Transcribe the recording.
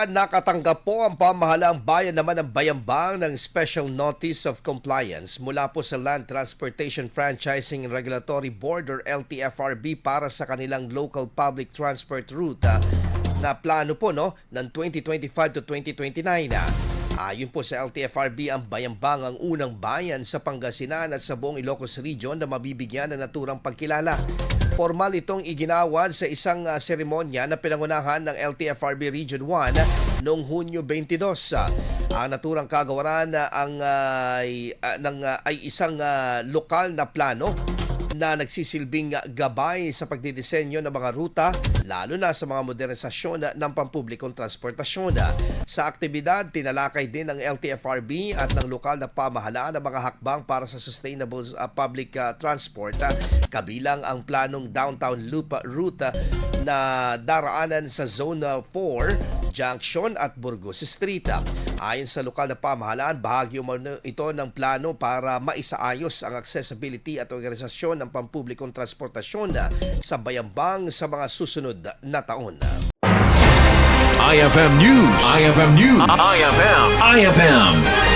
Nakatanggap po ang pamahalaang bayan naman ng Bayambang ng Special Notice of Compliance mula po sa Land Transportation Franchising and Regulatory Board or LTFRB para sa kanilang local public transport route na plano po ng 2025 to 2029 Ayon po sa LTFRB, ang Bayambang ang unang bayan sa Pangasinan at sa buong Ilocos Region na mabibigyan ng naturang pagkilala. Formal itong iginawad sa isang seremonya na pinangunahan ng LTFRB Region 1 noong Hunyo 22. Ang naturang kagawaran ay isang lokal na plano na nagsisilbing gabay sa pagdidisenyo ng mga ruta, lalo na sa mga modernisasyon ng pampublikong transportasyon. Sa aktibidad, tinalakay din ng LTFRB at ng lokal na pamahalaan ang mga hakbang para sa sustainable public transport, kabilang ang planong downtown loop route na daraanan sa Zone 4, Junction at Burgos Street. Ayon sa lokal na pamahalaan, bahagi umano ito ng plano para maisaayos ang accessibility at organisasyon ng pampublikong transportasyon sa Bayambang sa mga susunod na taon. IFM News. IFM News. IFM.